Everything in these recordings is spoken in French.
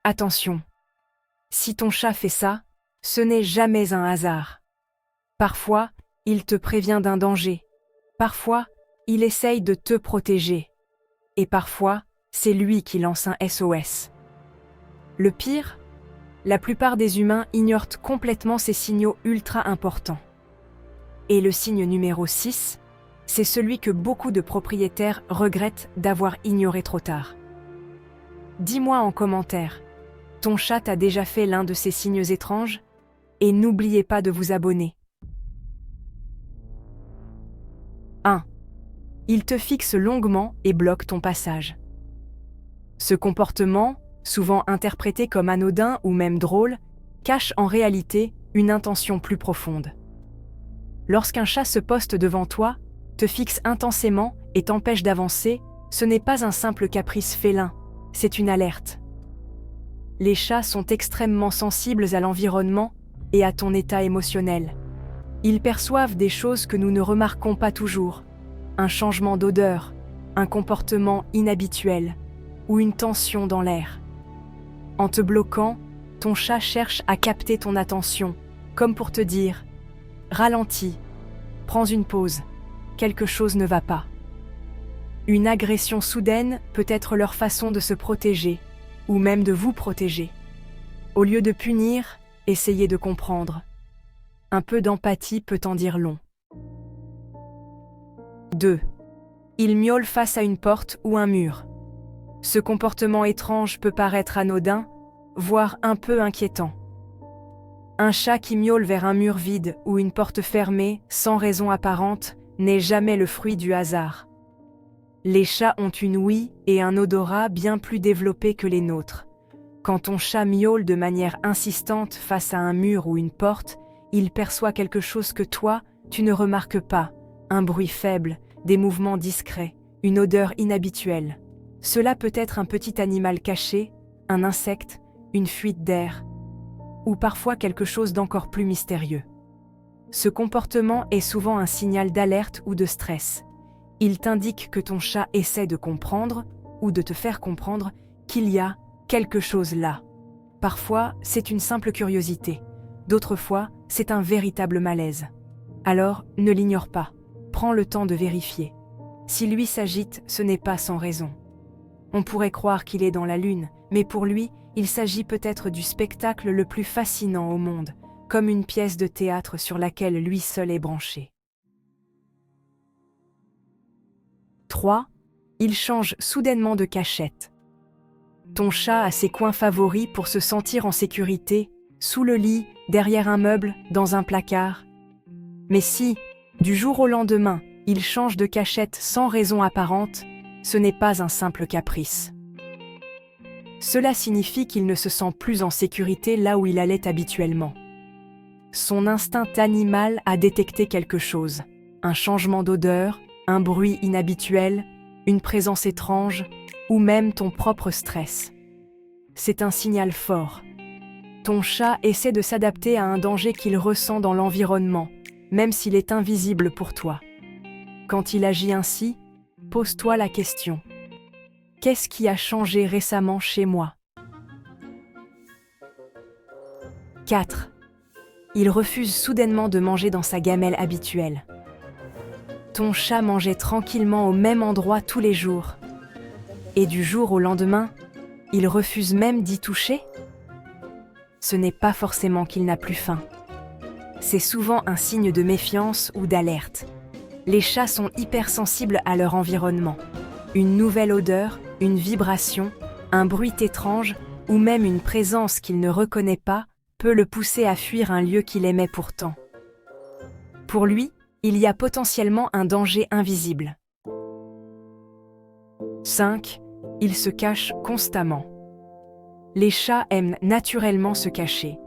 Attention, si ton chat fait ça, ce n'est jamais un hasard. Parfois, il te prévient d'un danger. Parfois, il essaye de te protéger. Et parfois, c'est lui qui lance un SOS. Le pire, la plupart des humains ignorent complètement ces signaux ultra importants. Et le signe numéro 6, c'est celui que beaucoup de propriétaires regrettent d'avoir ignoré trop tard. Dis-moi en commentaire, ton chat t'a déjà fait l'un de ces signes étranges? Et n'oubliez pas de vous abonner. 1. Il te fixe longuement et bloque ton passage. Ce comportement, souvent interprété comme anodin ou même drôle, cache en réalité une intention plus profonde. Lorsqu'un chat se poste devant toi, te fixe intensément et t'empêche d'avancer, ce n'est pas un simple caprice félin, c'est une alerte. Les chats sont extrêmement sensibles à l'environnement et à ton état émotionnel. Ils perçoivent des choses que nous ne remarquons pas toujours, un changement d'odeur, un comportement inhabituel ou une tension dans l'air. En te bloquant, ton chat cherche à capter ton attention, comme pour te dire « Ralentis, prends une pause, quelque chose ne va pas ». Une agression soudaine peut être leur façon de se protéger, ou même de vous protéger. Au lieu de punir, essayez de comprendre. Un peu d'empathie peut en dire long. 2. Il miaule face à une porte ou un mur. Ce comportement étrange peut paraître anodin, voire un peu inquiétant. Un chat qui miaule vers un mur vide ou une porte fermée, sans raison apparente, n'est jamais le fruit du hasard. Les chats ont une ouïe et un odorat bien plus développés que les nôtres. Quand ton chat miaule de manière insistante face à un mur ou une porte, il perçoit quelque chose que toi, tu ne remarques pas, un bruit faible, des mouvements discrets, une odeur inhabituelle. Cela peut être un petit animal caché, un insecte, une fuite d'air, ou parfois quelque chose d'encore plus mystérieux. Ce comportement est souvent un signal d'alerte ou de stress. Il t'indique que ton chat essaie de comprendre, ou de te faire comprendre, qu'il y a quelque chose là. Parfois, c'est une simple curiosité. D'autres fois, c'est un véritable malaise. Alors, ne l'ignore pas. Prends le temps de vérifier. Si lui s'agite, ce n'est pas sans raison. On pourrait croire qu'il est dans la lune, mais pour lui, il s'agit peut-être du spectacle le plus fascinant au monde, comme une pièce de théâtre sur laquelle lui seul est branché. 3. Il change soudainement de cachette. Ton chat a ses coins favoris pour se sentir en sécurité, sous le lit, derrière un meuble, dans un placard. Mais si, du jour au lendemain, il change de cachette sans raison apparente, ce n'est pas un simple caprice. Cela signifie qu'il ne se sent plus en sécurité là où il allait habituellement. Son instinct animal a détecté quelque chose, un changement d'odeur, un bruit inhabituel, une présence étrange, ou même ton propre stress. C'est un signal fort. Ton chat essaie de s'adapter à un danger qu'il ressent dans l'environnement, même s'il est invisible pour toi. Quand il agit ainsi, pose-toi la question. Qu'est-ce qui a changé récemment chez moi? 4. Il refuse soudainement de manger dans sa gamelle habituelle. Ton chat mangeait tranquillement au même endroit tous les jours. Et du jour au lendemain, il refuse même d'y toucher? Ce n'est pas forcément qu'il n'a plus faim. C'est souvent un signe de méfiance ou d'alerte. Les chats sont hypersensibles à leur environnement. Une nouvelle odeur, une vibration, un bruit étrange ou même une présence qu'il ne reconnaît pas peut le pousser à fuir un lieu qu'il aimait pourtant. Pour lui, il y a potentiellement un danger invisible. 5. Il se cache constamment. Les chats aiment naturellement se cacher,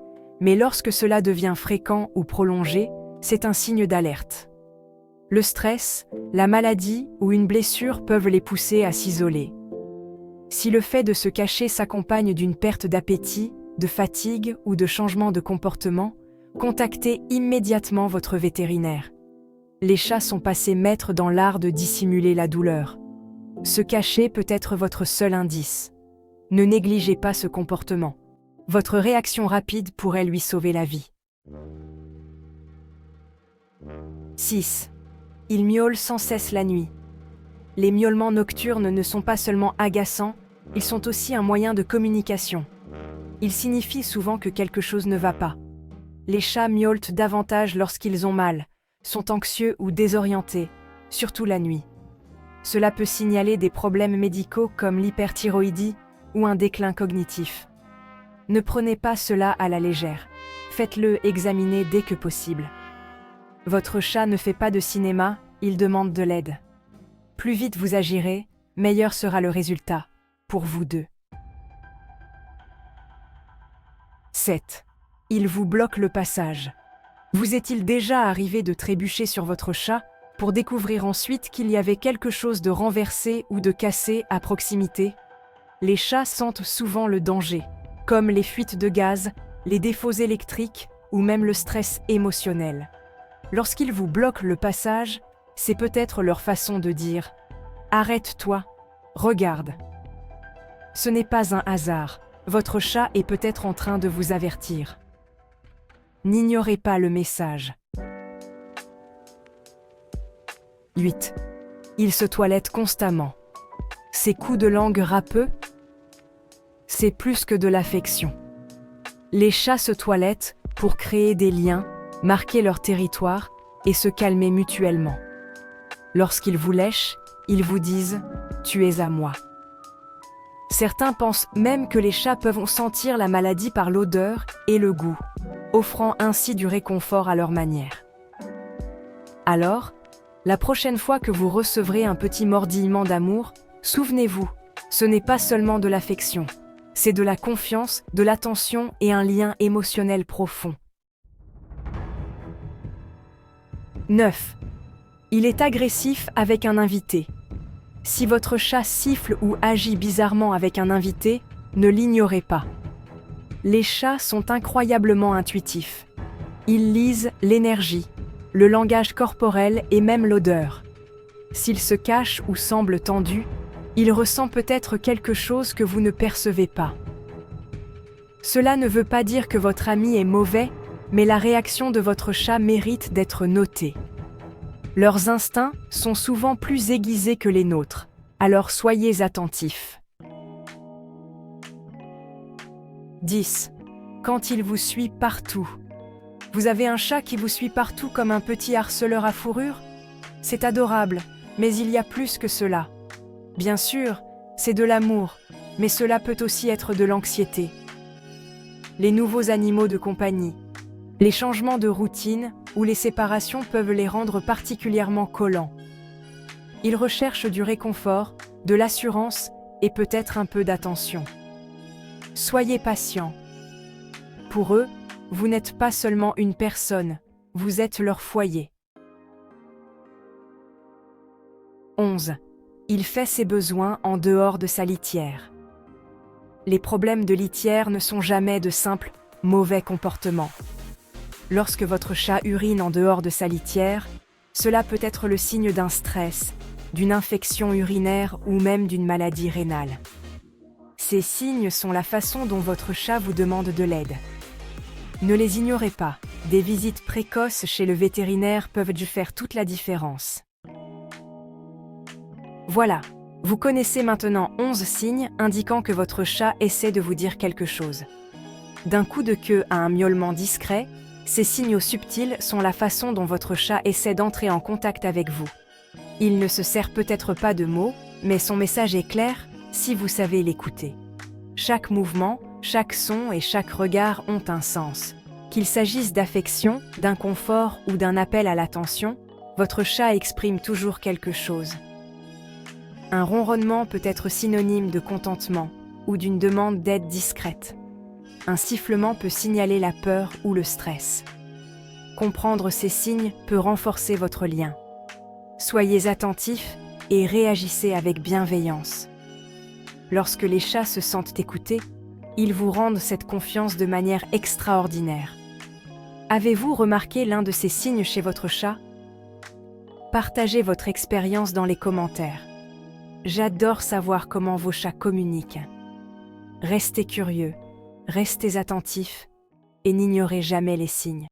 mais lorsque cela devient fréquent ou prolongé, c'est un signe d'alerte. Le stress, la maladie ou une blessure peuvent les pousser à s'isoler. Si le fait de se cacher s'accompagne d'une perte d'appétit, de fatigue ou de changement de comportement, contactez immédiatement votre vétérinaire. Les chats sont passés maîtres dans l'art de dissimuler la douleur. Se cacher peut être votre seul indice. Ne négligez pas ce comportement. Votre réaction rapide pourrait lui sauver la vie. 6. Il miaule sans cesse la nuit. Les miaulements nocturnes ne sont pas seulement agaçants, ils sont aussi un moyen de communication. Ils signifient souvent que quelque chose ne va pas. Les chats miaulent davantage lorsqu'ils ont mal, sont anxieux ou désorientés, surtout la nuit. Cela peut signaler des problèmes médicaux comme l'hyperthyroïdie ou un déclin cognitif. Ne prenez pas cela à la légère. Faites-le examiner dès que possible. Votre chat ne fait pas de cinéma, il demande de l'aide. Plus vite vous agirez, meilleur sera le résultat, pour vous deux. 7. Il vous bloque le passage. Vous est-il déjà arrivé de trébucher sur votre chat pour découvrir ensuite qu'il y avait quelque chose de renversé ou de cassé à proximité? Les chats sentent souvent le danger, comme les fuites de gaz, les défauts électriques ou même le stress émotionnel. Lorsqu'ils vous bloquent le passage, c'est peut-être leur façon de dire « Arrête-toi, regarde ». Ce n'est pas un hasard, votre chat est peut-être en train de vous avertir. N'ignorez pas le message. 8. Il se toilette constamment. Ses coups de langue râpeux, c'est plus que de l'affection. Les chats se toilettent pour créer des liens, marquer leur territoire et se calmer mutuellement. Lorsqu'ils vous lèchent, ils vous disent « Tu es à moi ». Certains pensent même que les chats peuvent sentir la maladie par l'odeur et le goût, offrant ainsi du réconfort à leur manière. Alors, la prochaine fois que vous recevrez un petit mordillement d'amour, souvenez-vous, ce n'est pas seulement de l'affection, c'est de la confiance, de l'attention et un lien émotionnel profond. 9. Il est agressif avec un invité. Si votre chat siffle ou agit bizarrement avec un invité, ne l'ignorez pas. Les chats sont incroyablement intuitifs. Ils lisent l'énergie, le langage corporel et même l'odeur. S'il se cache ou semble tendu, il ressent peut-être quelque chose que vous ne percevez pas. Cela ne veut pas dire que votre ami est mauvais, mais la réaction de votre chat mérite d'être notée. Leurs instincts sont souvent plus aiguisés que les nôtres, alors soyez attentifs. 10. Quand il vous suit partout. Vous avez un chat qui vous suit partout comme un petit harceleur à fourrure? C'est adorable, mais il y a plus que cela. Bien sûr, c'est de l'amour, mais cela peut aussi être de l'anxiété. Les nouveaux animaux de compagnie, les changements de routine ou les séparations peuvent les rendre particulièrement collants. Ils recherchent du réconfort, de l'assurance et peut-être un peu d'attention. Soyez patient. Pour eux, vous n'êtes pas seulement une personne, vous êtes leur foyer. 11. Il fait ses besoins en dehors de sa litière. Les problèmes de litière ne sont jamais de simples mauvais comportements. Lorsque votre chat urine en dehors de sa litière, cela peut être le signe d'un stress, d'une infection urinaire ou même d'une maladie rénale. Ces signes sont la façon dont votre chat vous demande de l'aide. Ne les ignorez pas, des visites précoces chez le vétérinaire peuvent faire toute la différence. Voilà, vous connaissez maintenant 11 signes indiquant que votre chat essaie de vous dire quelque chose. D'un coup de queue à un miaulement discret, ces signaux subtils sont la façon dont votre chat essaie d'entrer en contact avec vous. Il ne se sert peut-être pas de mots, mais son message est clair si vous savez l'écouter. Chaque mouvement, chaque son et chaque regard ont un sens. Qu'il s'agisse d'affection, d'inconfort ou d'un appel à l'attention, votre chat exprime toujours quelque chose. Un ronronnement peut être synonyme de contentement ou d'une demande d'aide discrète. Un sifflement peut signaler la peur ou le stress. Comprendre ces signes peut renforcer votre lien. Soyez attentifs et réagissez avec bienveillance. Lorsque les chats se sentent écoutés, ils vous rendent cette confiance de manière extraordinaire. Avez-vous remarqué l'un de ces signes chez votre chat? Partagez votre expérience dans les commentaires. J'adore savoir comment vos chats communiquent. Restez curieux, restez attentifs et n'ignorez jamais les signes.